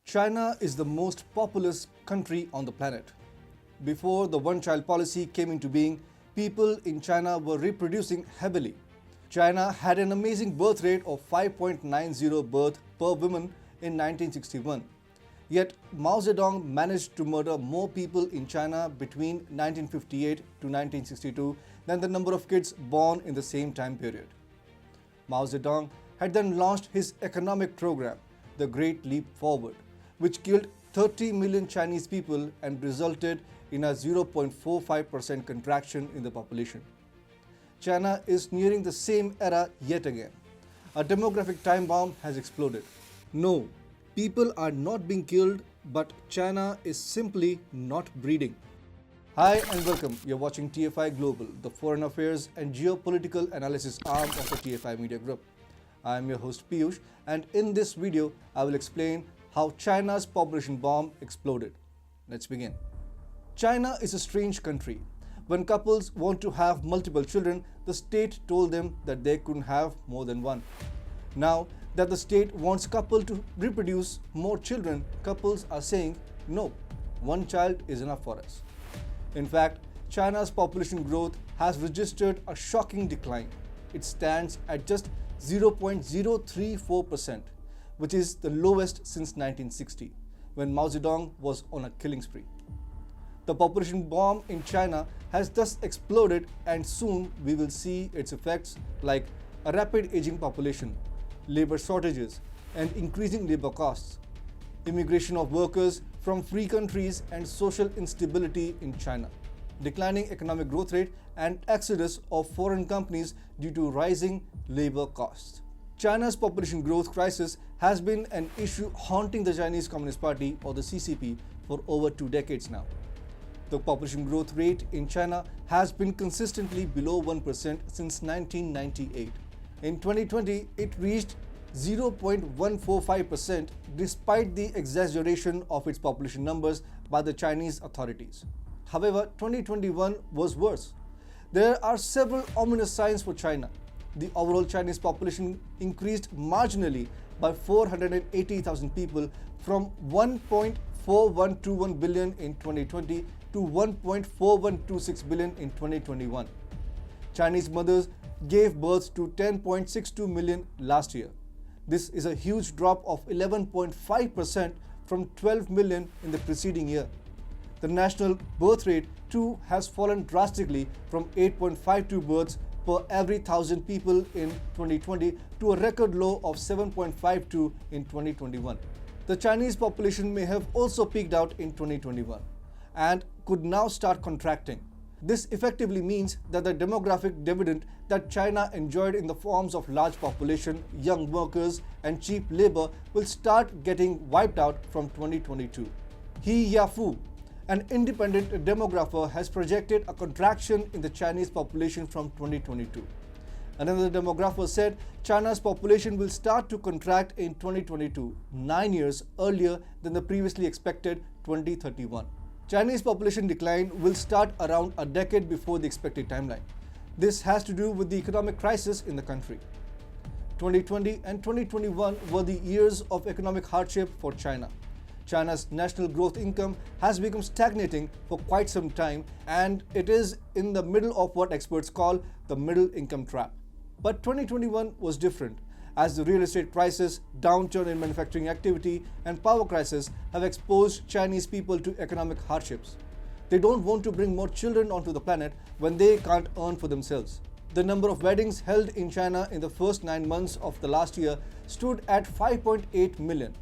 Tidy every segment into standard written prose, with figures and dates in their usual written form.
China is the most populous country on the planet. Before the one-child policy came into being, people in China were reproducing heavily. China had an amazing birth rate of 5.90 birth per woman in 1961. Yet Mao Zedong managed to murder more people in China between 1958 to 1962 than the number of kids born in the same time period. Mao Zedong had then launched his economic program, the Great Leap Forward, which killed 30 million Chinese people and resulted in a 0.45% contraction in the population. China is nearing the same era yet again. A demographic time bomb has exploded. No, people are not being killed, but China is simply not breeding. Hi and welcome. You're watching TFI Global, the foreign affairs and geopolitical analysis arm of the TFI Media Group. I am your host Piyush, and in this video, I will explain how China's population bomb exploded. Let's begin. China is a strange country. When couples want to have multiple children, the state told them that they couldn't have more than one. Now that the state wants couples to reproduce more children, couples are saying, no, one child is enough for us. In fact, China's population growth has registered a shocking decline. It stands at just 0.034%, which is the lowest since 1960, when Mao Zedong was on a killing spree. The population bomb in China has thus exploded, and soon we will see its effects like a rapid aging population, labor shortages, and increasing labor costs, immigration of workers from free countries and social instability in China, declining economic growth rate, and exodus of foreign companies due to rising labor costs. China's population growth crisis has been an issue haunting the Chinese Communist Party, or the CCP, for over 2 decades now. The population growth rate in China has been consistently below 1% since 1998. In 2020, it reached 0.145% despite the exaggeration of its population numbers by the Chinese authorities. However, 2021 was worse. There are several ominous signs for China. The overall Chinese population increased marginally by 480,000 people from 1.4121 billion in 2020 to 1.4126 billion in 2021. Chinese mothers gave birth to 10.62 million last year. This is a huge drop of 11.5% from 12 million in the preceding year. The national birth rate too has fallen drastically from 8.52 births per every 1,000 people in 2020 to a record low of 7.52 in 2021. The Chinese population may have also peaked out in 2021 and could now start contracting. This effectively means that the demographic dividend that China enjoyed in the forms of large population, young workers, and cheap labor will start getting wiped out from 2022. He Yafu, an independent demographer, has projected a contraction in the Chinese population from 2022. Another demographer said China's population will start to contract in 2022, 9 years earlier than the previously expected 2031. Chinese population decline will start around a decade before the expected timeline. This has to do with the economic crisis in the country. 2020 and 2021 were the years of economic hardship for China. China's national growth income has become stagnating for quite some time, and it is in the middle of what experts call the middle income trap. But 2021 was different, as the real estate crisis, downturn in manufacturing activity, and power crisis have exposed Chinese people to economic hardships. They don't want to bring more children onto the planet when they can't earn for themselves. The number of weddings held in China in the first 9 months of the last year stood at 5.8 million.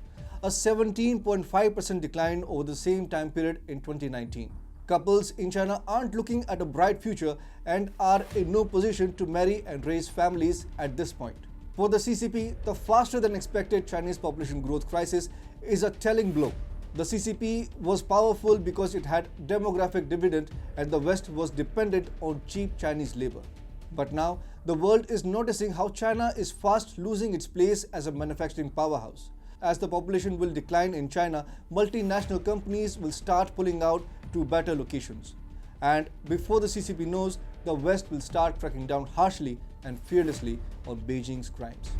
A 17.5% decline over the same time period in 2019. Couples in China aren't looking at a bright future and are in no position to marry and raise families at this point. For the CCP, the faster than expected Chinese population growth crisis is a telling blow. The CCP was powerful because it had demographic dividend and the West was dependent on cheap Chinese labor. But now, the world is noticing how China is fast losing its place as a manufacturing powerhouse. As the population will decline in China, multinational companies will start pulling out to better locations. And before the CCP knows, the West will start cracking down harshly and fearlessly on Beijing's crimes.